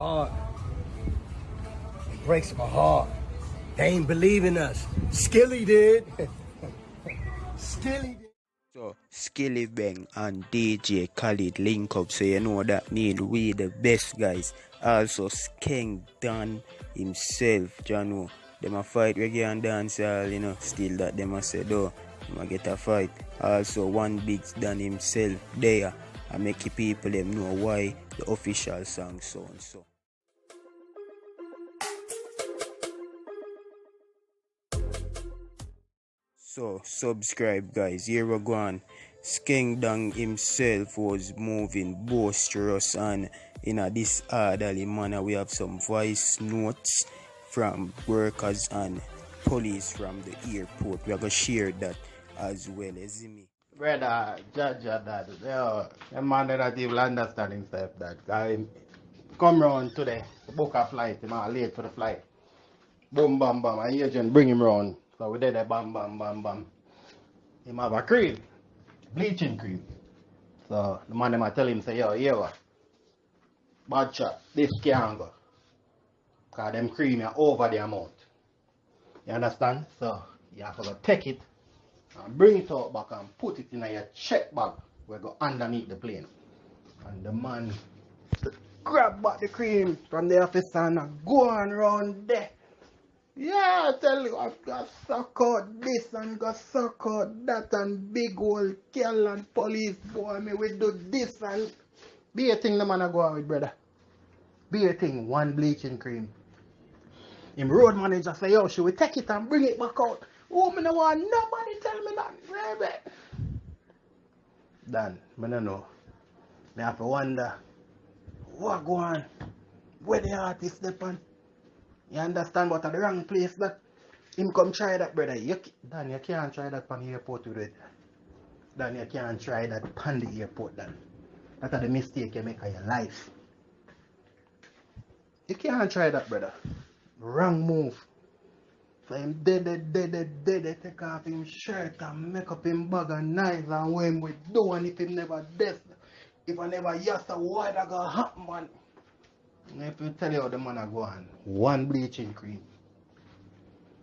Heart. It breaks my heart. They ain't believing us. Skilly did. Skilly did. So Skillibeng and DJ Khaled link up, so you know that mean we the best guys. Also Skeng done himself, you know. Them a fight reggae and dancehall, you know. Still that them a say though, them a get a fight. Also 1biggsdon himself there. I make the people them know why the official song so and so. So subscribe guys, here we go on. Skeng himself was moving boisterous and in a disorderly manner. We have some voice notes from workers and police from the airport. We are going to share that as well as me. Brother, judge that. The man that even understand himself that guy come round today, book a flight, he might late for the flight. Boom, bam, bam, an agent bring him round. So we did a bam, bam, bam, bam. He have a cream, bleaching cream. So the man might tell him, say, yo, here what? Bad shot, this can't go. Because them cream are over the amount. You understand? So you have to go take it and bring it out back and put it in your check bag where go underneath the plane. And the man grab back the cream from the officer and go on around there. Yeah, I tell you, I've got suck out this and got suck out that and big old girl and police boy, me we do this and be a thing the man I go out with, brother. Be a thing, one bleaching cream. Him road manager say, yo, should we take it and bring it back out? Oh, me no want nobody tell me that, baby. Dan, me no know. Me have to wonder, what go on? Where the artist step on? You understand what at the wrong place that him come try that, brother. Dan, you can't try that on the airport with it. Dan, you can't try that on the airport, Dan. That's the mistake you make of your life. You can't try that, brother. Wrong move. So him dead, take off him shirt and make up him bag and knives and what him would do, and if him never death, if I never yes, what that gonna happen, man? If you tell you how the man a go on, one bleaching cream.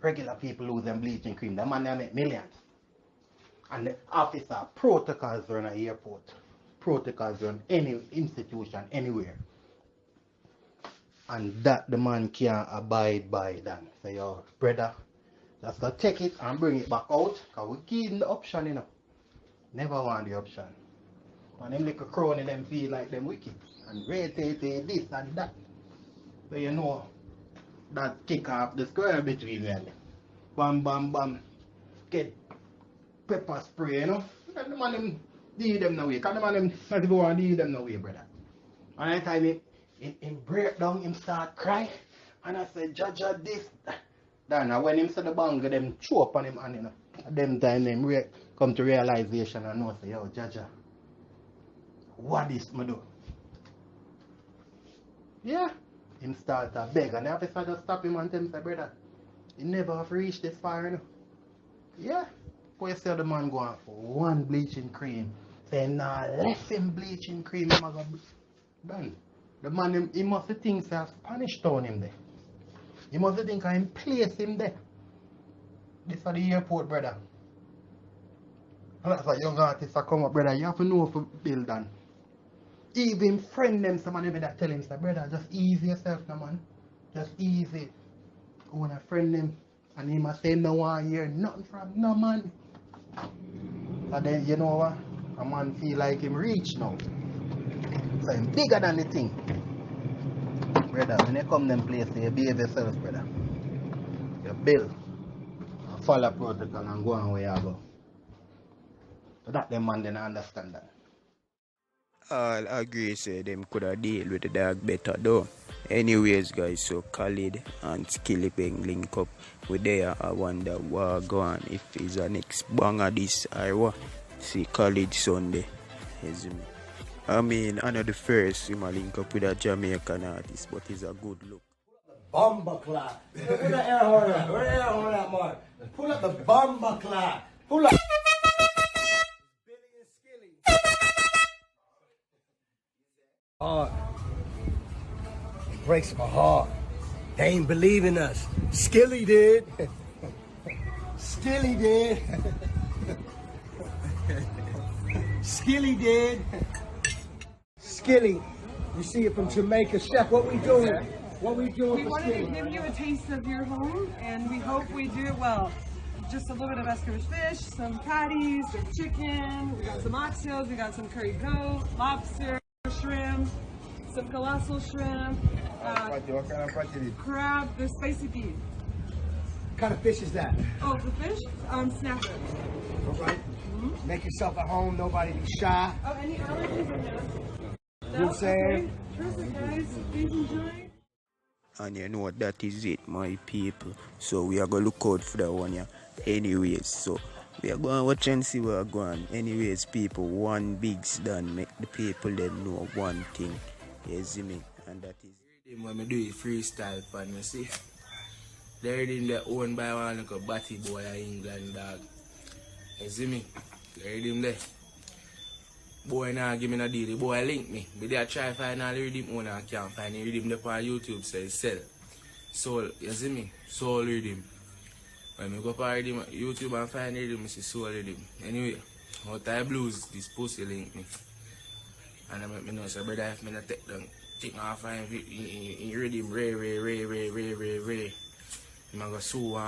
Regular people lose them bleaching cream. The man they make millions. And the officer protocols run an airport. Protocols run any institution, anywhere. And that the man can't abide by that. So yo, brother, just go take it and bring it back out. Because we give him the option, you know. Never want the option. And them little crony them feel like them wicked. And rate this and that. So you know, that kick off the square between them. Bam, bam, bam. Get pepper spray, you know. And the man them deal them no way. Because the man them not even want to deal them no way, brother. And I tell him, him break down, him start cry. And I say, Jaja this. Then when him say the bang, them chew up on him and you know. Them time them come to realization and know say, yo, Jaja, what is me do? Yeah. Him start to beg and the officer just stop him and tell him, say, brother, he never have reached this far, you know. Yeah. Boy, say the man go on for one bleaching cream. Say, nah, left him bleaching cream, him a go done. The man, he must think say a Spanish town him there. He must think I place him there. This is the airport, brother. And that's a young artist that come up, brother. You have to know for build on. Even friend them, somebody that tell him, say, brother, just ease yourself, no man. Just easy. Go and friend them. And he must say, no one hear nothing from no man. And then, you know what? A man feel like him reach now. So him bigger than the thing. Brother, when you come them place, you behave yourself, brother. You build. Follow protocol and go on where you go. So that them man didn't understand that. All agree say them could have deal with the dog better though. Anyways guys, so Khaled and Skillibeng link up with there. I wonder what go on, if it's a next banger this or what. See Khaled Sunday. I mean, I know the first you might link up with a Jamaican artist, but it's a good look. Bomba clap. Where the air horn at? Where the air horn at, man? Pull up the bomba clap. Pull up. Billy and Skilly. Heart. breaks my heart. They ain't believing us. Skilly did. Skilly did. Skilly did. Skilly, you see it from Jamaica. Chef, what we doing? What we doing We for wanted to Skilly? give you a taste of your home, and we hope we do it well. Just a little bit of Eskimo fish, some patties, some chicken, we got some oxtails, we got some curry goat, lobster, shrimp, some colossal shrimp, What kind of patty is it? crab, there's spicy beef. What kind of fish is that? Oh, the fish? Snapper. All right. Make yourself at home. Nobody be shy. Oh, any allergies in there? You know what I'm saying? Terrific, guys. Please enjoy. And you know that is it, my people. So we are gonna look out for that one, yeah. Anyways, so we are going to watch and see where we're going. Anyways, people, 1biggsdon make the people them know one thing. You see me? And that is When I do it freestyle fun, you see. They're in the owned by one like a batty boy in England, dog. You see me? They're in there. Boy now give me a deal, the boy link me. But they try to find all the rhythm owner, I can't find the rhythm there on YouTube, so he sell. Soul, you see me? Soul rhythm. When I go up on YouTube and find the rhythm, I see soul rhythm. Anyway, out of blues, this pussy link me. And I make me know, so brother, if I not take them, take off and in rhythm, ray. I'm going to sue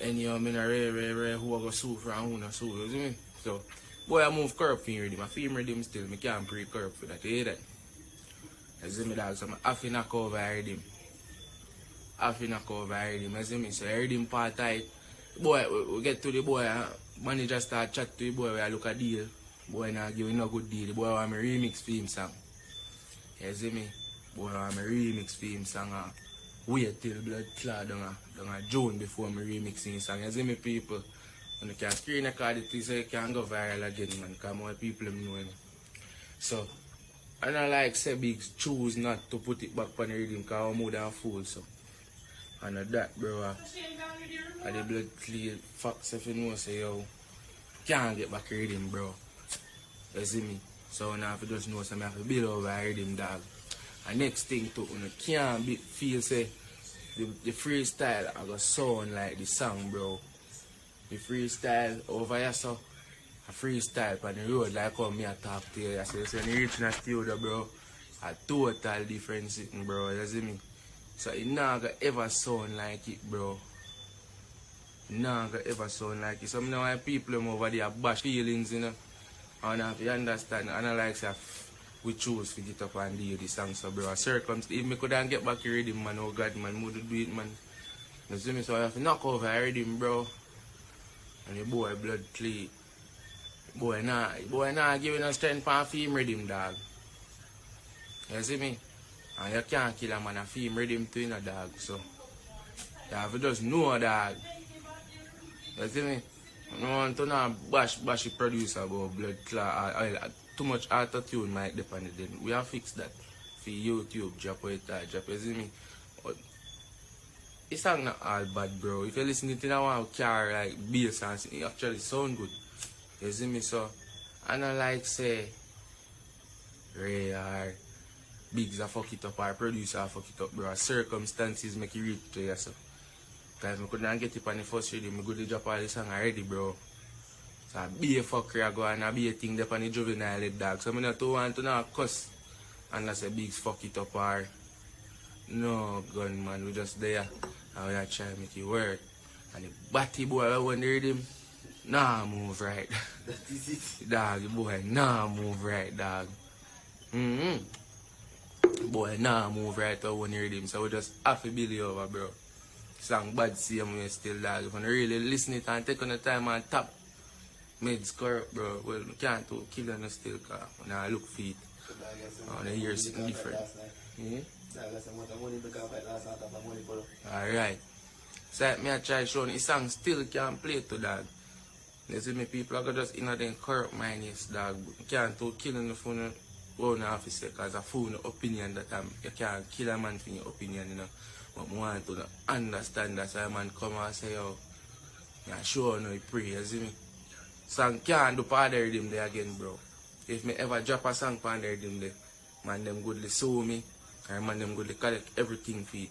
any of them ray, who I go sue from who not sue, you see me? So, boy, I move curb for rhythm, I feel rhythm still, I can't pre-curb for that, you hear that? You see me, dog, so I'm half in a cover rhythm. Half in a cover rhythm, you see me? So, rhythm part tight. Boy, we get to the boy, manager start chat to the boy, I look at deal. Boy, now give me no good deal, the boy want me remix for him song. You see me? Boy, want me remix for him song. Wait till blood clot down a June before me remixing his song. You see me, people? When you can screen record it, so you can go viral again, man. Because more people know him. So, I don't like say Biggs choose not to put it back on the rhythm because I'm more than a fool, so. And that, bro, I the blood clear facts if you know, say, yo, can't get back the rhythm, bro. You see me? So now if you just know, so I have to build over a rhythm, dog. And next thing too, you can't feel say the freestyle I go sound like the song, bro. The freestyle over here, so a freestyle on the road like how me I talk to you. So when you reach in a studio, bro, a total different thing, bro. You see me? So it not gonna ever sound like it, bro. Not gonna ever sound like it. So I know why people over there bash feelings, you know. And if you understand, and I like say we choose to get up and do the song, so bro. If me couldn't get back the rhythm, man, oh God, man, would do it, man. You see me? So I have to knock over the rhythm, bro. And the boy blood clean. Boy nah giving us strength for a film rhythm, dog. You see me? And you can't kill a man a film rhythm to in a dog, so you have to just know, dog. You see me? I don't want to not bash the producer about blood clot. Too much auto-tune might depend on it. We have fixed that for YouTube, drop it, drop it, you see me? But it's not all bad, bro. If you listen to it in a one car, like bass and it actually sound good. You see me? So, I don't like say Ray or Biggs a fuck it up or producer a fuck it up, bro. Circumstances make you reach to you, so. Because I couldn't get it on the first reading, I go to drop all the song already, bro. So I be a fucker I go and I be a thing there on the juvenile dog. So I don't want to not cuss unless a Biggs fuck it up or no gun, man. We just there and we are trying to make it work. And the batty boy when they read him, nah move right. That is it. Dog, the boy nah move right, dog. Boy nah move right when you read him. So we just have to build it over, bro. Song bad same way still, dog. If you really listen it and take on the time and tap meds correct, bro. Well, we can't do killing us still, because when I look for it, I want to hear something different. Alright. So me I try showing the song still can't play to, dog. You see me, people are just in the corrupt mind, yes, dog. You can't do killing the phone own officer because a phone opinion that you can't kill a man for your opinion, you know. But I want to understand that so a man come and say, yo, I sure no pray, you see me? Song can't do part of them there again, bro. If me ever drop a song part of them there, man, them goodly sue me And man them go to collect everything for it.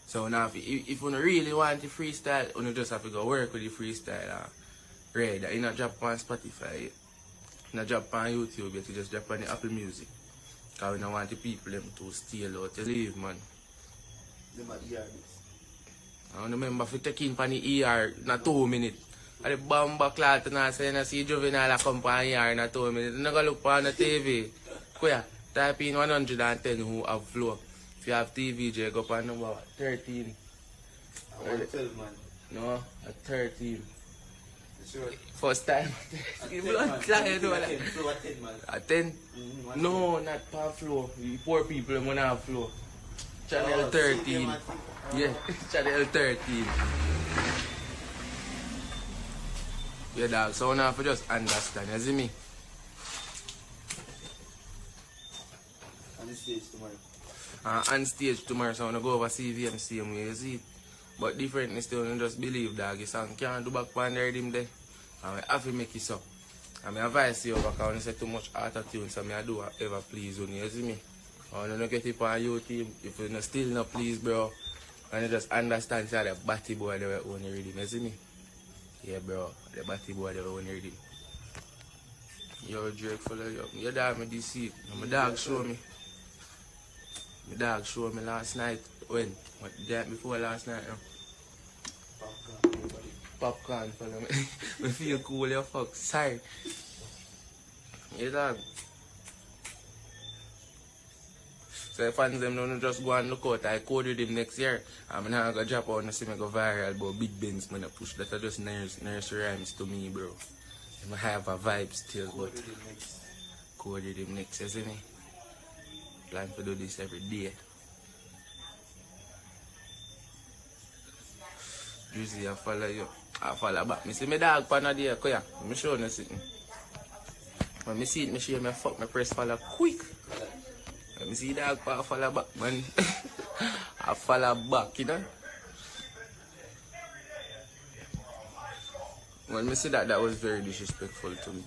So now if you really want to freestyle, you just have to go work with the freestyle. Right, that you not drop on Spotify, you not drop on YouTube, you just drop on the Apple Music. Because we don't want the people them to steal out to leave, man. I remember if you take in on the ER in 2 minutes. And the bomba clot and I say, I see Juvenile come on ER in 2 minutes. You go look on the TV. Queer, type in 110 who have flow. If you have TVJ, go on number 13. 112, man. No, at 13. Sure. First time. Blood clot, you know that. Flow at 10, man. At 10? No, not per flow. The poor people don't have flow. Channel 13. Yeah, channel 13. Yeah, dog. So now for just understand, you see me? On the stage tomorrow. On stage tomorrow, so I wanna go over CVM same way, you see it? But differently still, you just believe, dog. Your song can't do back on there, him there. And we have to make it so. And I advise you over because I say too much auto-tune, so I do whatever please on you see me? I don't get it on YouTube. If you still not please, bro, and you just understand that the batty boy they were on the rhythm, you see me? Yeah, bro, the batty boy they were on the rhythm. Yo, Drake, follow you. Your dog me this seat. My dog show me. My dog showed me last night. When? What day before last night? Popcorn, follow me. I feel cool, you fuck. Sorry. Yeah, dog. So the fans them don't just go and look out. I coded him next year. I'm not gonna drop out and see me go viral, but Big Benz man push that are just nursery rhymes to me, bro. I have a vibe still, but coded him next, you see me? Plan to do this every day. Usually I follow you. I follow back. I see my dog pan a day, come here. Let me show you something. When I see it, I show me fuck, I press follow quick. Let me see dog pan follow back, man. I follow back, you know. When I see that, that was very disrespectful to me.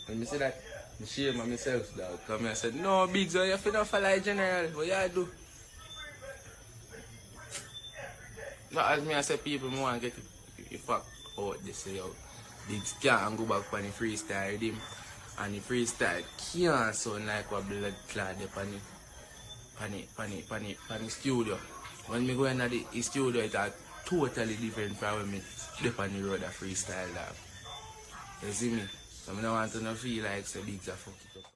When I see that, I shame on myself, dog. Because I said, no, Big Zo, you have to follow general. What you do? Not as me, I say people want to get the fuck out this, yo. Biggs can't go back on the freestyle with him. And the freestyle can't sound like a blood clot on the studio. When me go into the studio, it's a totally different from when me step on the road a freestyle, dog. You see me? So I don't want to feel like so Biggs a fuck it up.